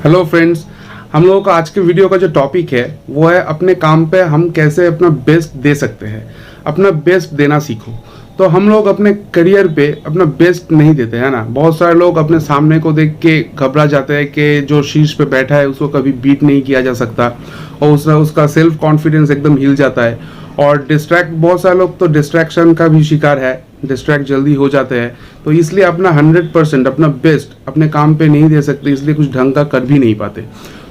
Hello friends, हम लोगों का आज के वीडियो का जो टॉपिक है वो है अपने काम पे हम कैसे अपना बेस्ट दे सकते हैं। अपना बेस्ट देना सीखो। तो हम लोग अपने करियर पे अपना बेस्ट नहीं देते हैं ना। बहुत सारे लोग अपने सामने को देख के घबरा जाते हैं कि जो शीर्ष पे बैठा है उसको कभी बीट नहीं किया जा सकता और उसका सेल्फ कॉन्फिडेंस एकदम हिल जाता है। और बहुत सारे लोग तो डिस्ट्रैक्शन का भी शिकार है, डिस्ट्रैक्ट जल्दी हो जाते हैं। तो इसलिए अपना 100% अपना बेस्ट अपने काम पे नहीं दे सकते, इसलिए कुछ ढंग का कर भी नहीं पाते।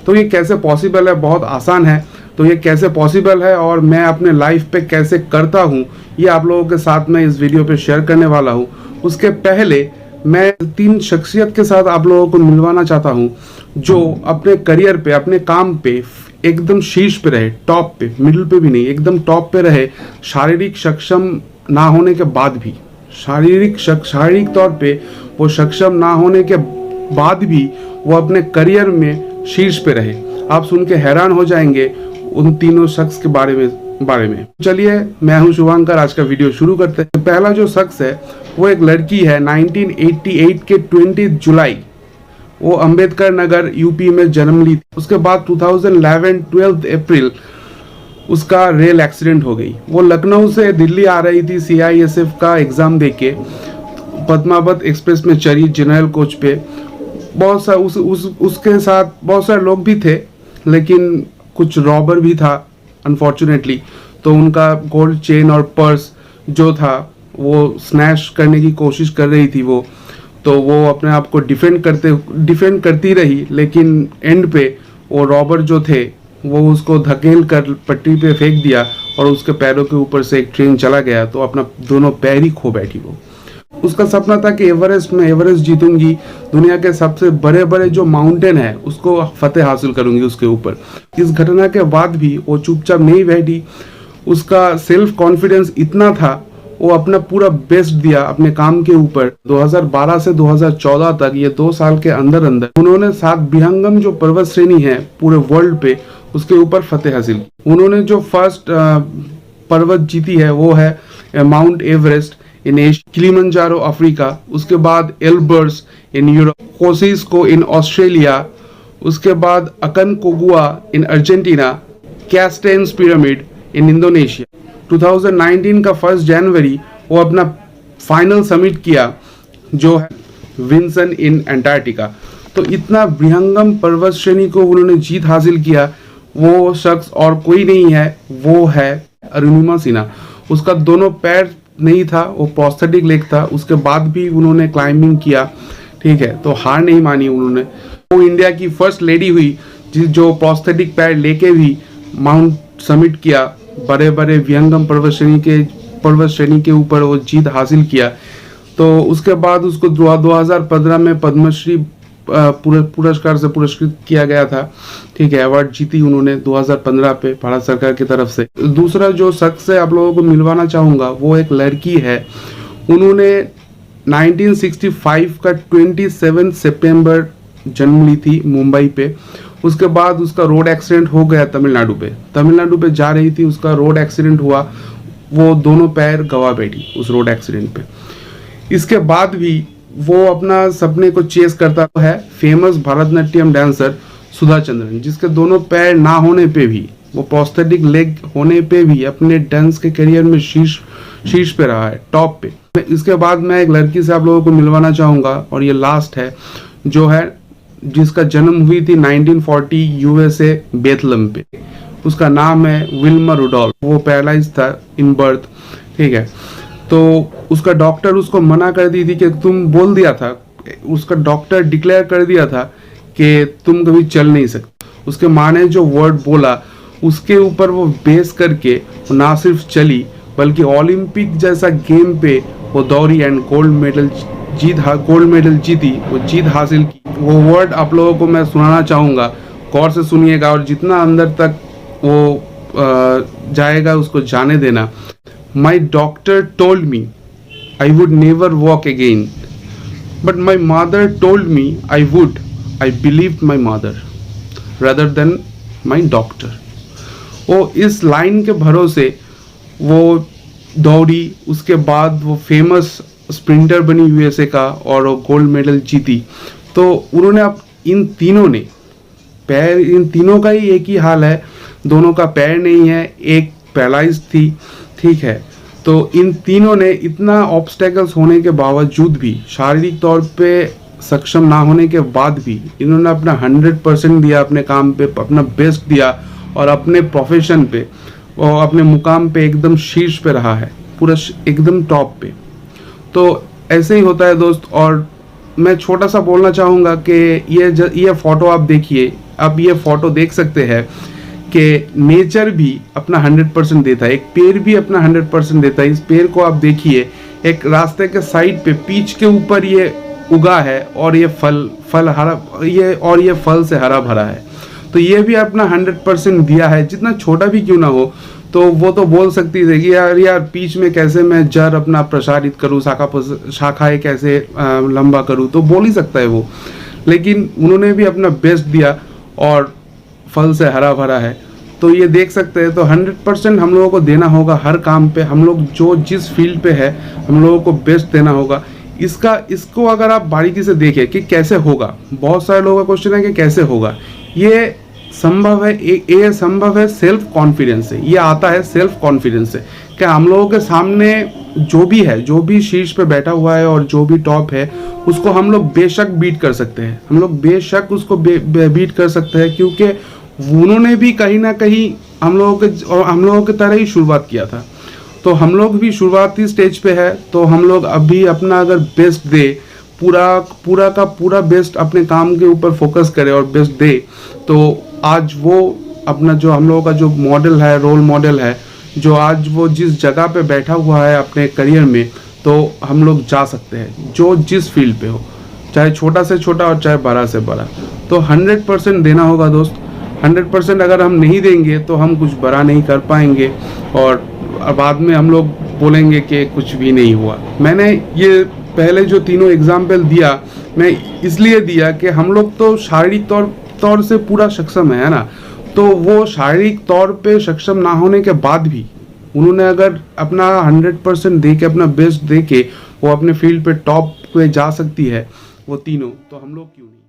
तो ये कैसे पॉसिबल है? बहुत आसान है। तो ये कैसे पॉसिबल है और मैं अपने लाइफ पे कैसे करता हूँ, ये आप लोगों के साथ मैं इस वीडियो पे शेयर करने वाला हूँ। उसके पहले मैं 3 शख्सियत के साथ आप लोगों को मिलवाना चाहता हूँ जो अपने करियर पे, अपने काम पे एकदम शीर्ष पे रहे, टॉप पे, मिडिल पे भी नहीं, एकदम टॉप पे रहे। शारीरिक सक्षम ना होने के बाद भी, शारीरिक तौर पे वो सक्षम ना होने के बाद भी वो अपने करियर में शीर्ष पे रहे। आप सुन के हैरान हो जाएंगे उन तीनों शख्स के बारे में। चलिए, मैं हूं शुभांकर, आज का वीडियो शुरू करते हैं। पहला जो शख्स है वो एक लड़की है। 1988 के 20 जुलाई वो अंबेडकर नगर यूपी में जन्म ली। उसके बाद 2011 12 अप्रैल उसका रेल एक्सीडेंट हो गई। वो लखनऊ से दिल्ली आ रही थी CISF का एग्जाम देके। पद्मावत एक्सप्रेस में चढ़ी जनरल कोच पे। उसके साथ बहुत सारे लोग भी थे, लेकिन कुछ रॉबर भी था अनफॉर्चुनेटली। तो उनका गोल्ड चेन और पर्स जो था वो स्नैच करने की कोशिश कर रही थी वो। तो वो अपने आप को डिफेंड करती रही, लेकिन एंड पे वो रॉबर जो थे वो उसको धकेल कर पटरी पे फेंक दिया और उसके पैरों के ऊपर से एक ट्रेन चला गया। तो अपना दोनों पैर ही खो बैठी वो। उसका सपना था कि एवरेस्ट जीतूंगी, दुनिया के सबसे बड़े बड़े जो माउंटेन है उसको फतेह हासिल करूंगी उसके ऊपर। इस घटना के बाद भी वो चुपचाप नहीं बैठी। उसका सेल्फ कॉन्फिडेंस इतना था, वो अपना पूरा बेस्ट दिया अपने काम के ऊपर। 2012 से 2014 तक, ये 2 साल के अंदर उन्होंने 7 विहंगम जो पर्वत श्रेणी है पूरे वर्ल्ड पे, उसके ऊपर फतेह हासिल की। उन्होंने जो फर्स्ट पर्वत जीती है वो है Mount Everest in Asia, Kilimanjaro Africa, उसके बाद Elbrus in Europe, Kosciuszko in Australia, उसके बाद Aconcagua in Argentina, Carstensz pyramid in Indonesia. 2019 का 1 जनवरी वो अपना फाइनल समिट किया जो है विंसन इन अंटार्कटिका। तो इतना विहंगम पर्वत श्रेणी को उन्होंने जीत हासिल किया। वो शख्स और कोई नहीं है, वो है अरुणिमा सिन्हा। उसका दोनों पैर नहीं था, वो प्रोस्थेटिक लेग था। उसके बाद भी उन्होंने क्लाइंबिंग किया, ठीक है। तो हार नहीं मानी उन्होंने। वो इंडिया की फर्स्ट लेडी हुई जो प्रोस्थेटिक पैर लेके भी माउंट समिट किया। बड़े बड़े विहंगम पर्वत श्रेणी के ऊपर वो जीत हासिल किया। तो उसके बाद उसको 2015 में पद्मश्री पुरस्कार से पुरस्कृत किया गया था, ठीक है। अवार्ड जीती उन्होंने 2015 पे भारत सरकार की तरफ से। दूसरा जो शख्स है आप लोगों को मिलवाना चाहूंगा वो एक लड़की है। उन्होंने 1965 का 27 सितंबर जन्म ली थी मुंबई पे। उसके बाद उसका रोड एक्सीडेंट हो गया तमिलनाडु पे जा रही थी, उसका रोड एक्सीडेंट हुआ। वो दोनों पैर गवा बैठी उस रोड एक्सीडेंट पे। इसके बाद भी वो अपना सपने को चेस करता है फेमस भरतनाट्यम डांसर सुधा चंद्रन, जिसके दोनों पैर ना होने पे भी, वो प्रोस्थेटिक लेग होने पे भी अपने डांस के करियर में शीर्ष पे रहा है, टॉप पे। इसके बाद मैं एक लड़की से आप लोगों को मिलवाना चाहूंगा और ये लास्ट है, जो है जिसका जन्म हुई थी 1940 USA बेथलम पे। उसका नाम है विल्मा रुडोल्फ। वो पैरालाइज था इन बर्थ, ठीक है। तो उसका डॉक्टर उसको मना कर दी थी कि उसका डॉक्टर डिक्लेयर कर दिया था कि तुम कभी चल नहीं सकते। उसके माँ ने जो वर्ड बोला उसके ऊपर वो बेस करके ना सिर्फ चली बल्कि ओलंपिक जैसा गेम पे वो दौड़ी एंड गोल्ड मेडल जीती, वो जीत हासिल की। वो वर्ड आप लोगों को मैं सुनाना चाहूँगा, गौर से सुनिएगा और जितना अंदर तक वो जाएगा उसको जाने देना। My doctor told me I would never walk again, but my mother told me I would. I believed my mother rather than my doctor. वो इस लाइन के भरोसे वो दौड़ी। उसके बाद वो फेमस स्प्रिंटर बनी USA का और वो गोल्ड मेडल जीती। तो उन्होंने अब इन तीनों ने पैर इन तीनों का ही एक ही हाल है, दोनों का पैर नहीं है, एक पैरालाइज थी, ठीक है। तो इन तीनों ने इतना ऑब्स्टेकल्स होने के बावजूद भी, शारीरिक तौर पे सक्षम ना होने के बाद भी, इन्होंने अपना 100% दिया अपने काम पे, अपना बेस्ट दिया और अपने प्रोफेशन पे और अपने मुकाम पे एकदम शीर्ष पे रहा है, पूरा एकदम टॉप पे। तो ऐसे ही होता है दोस्त। और मैं छोटा सा बोलना चाहूँगा कि ये फ़ोटो आप देखिए, आप ये फ़ोटो देख सकते हैं कि नेचर भी अपना 100% देता है, एक पेड़ भी अपना 100% देता है। इस पेड़ को आप देखिए, एक रास्ते के साइड पे पीच के ऊपर ये उगा है और ये फल से हरा भरा है। तो ये भी अपना 100% दिया है, जितना छोटा भी क्यों ना हो। तो वो तो बोल सकती थी कि यार पीच में कैसे मैं जड़ अपना प्रसारित करूँ, शाखाएं कैसे लंबा करूँ, तो बोल ही सकता है वो। लेकिन उन्होंने भी अपना बेस्ट दिया और फल से हरा भरा है। तो ये देख सकते हैं। तो 100% हम लोगों को देना होगा हर काम पे। हम लोग जो जिस फील्ड पे है, हम लोगों को बेस्ट देना होगा। इसको अगर आप बारीकी से देखें कि कैसे होगा, बहुत सारे लोगों का क्वेश्चन है कि कैसे होगा। ये संभव है, ये संभव है सेल्फ कॉन्फिडेंस से। ये आता है सेल्फ कॉन्फिडेंस से कि हम लोगों के सामने जो भी है, जो भी शीर्ष पे बैठा हुआ है और जो भी टॉप है, उसको हम लोग बेशक बीट कर सकते हैं। हम लोग बेशक उसको बीट कर सकते हैं, क्योंकि उन्होंने भी कहीं ना कहीं हम लोगों के तरह ही शुरुआत किया था। तो हम लोग भी शुरुआती स्टेज पे है। तो हम लोग अभी अपना अगर बेस्ट दे, पूरा का पूरा बेस्ट अपने काम के ऊपर फोकस करे और बेस्ट दे, तो आज वो अपना जो हम लोगों का जो मॉडल है, रोल मॉडल है, जो आज वो जिस जगह पे बैठा हुआ है अपने करियर में, तो हम लोग जा सकते हैं, जो जिस फील्ड पे हो, चाहे छोटा से छोटा और चाहे बड़ा से बड़ा। तो 100% देना होगा दोस्त। 100% अगर हम नहीं देंगे तो हम कुछ बड़ा नहीं कर पाएंगे और बाद में हम लोग बोलेंगे कि कुछ भी नहीं हुआ। मैंने ये पहले जो तीनों एग्जाम्पल दिया, मैं इसलिए दिया कि हम लोग तो शारीरिक तौर से पूरा सक्षम है ना। तो वो शारीरिक तौर पे सक्षम ना होने के बाद भी उन्होंने अगर अपना 100% दे के, अपना बेस्ट दे के वो अपने फील्ड पे टॉप पे जा सकती है वो तीनों, तो हम लोग क्यों नहीं।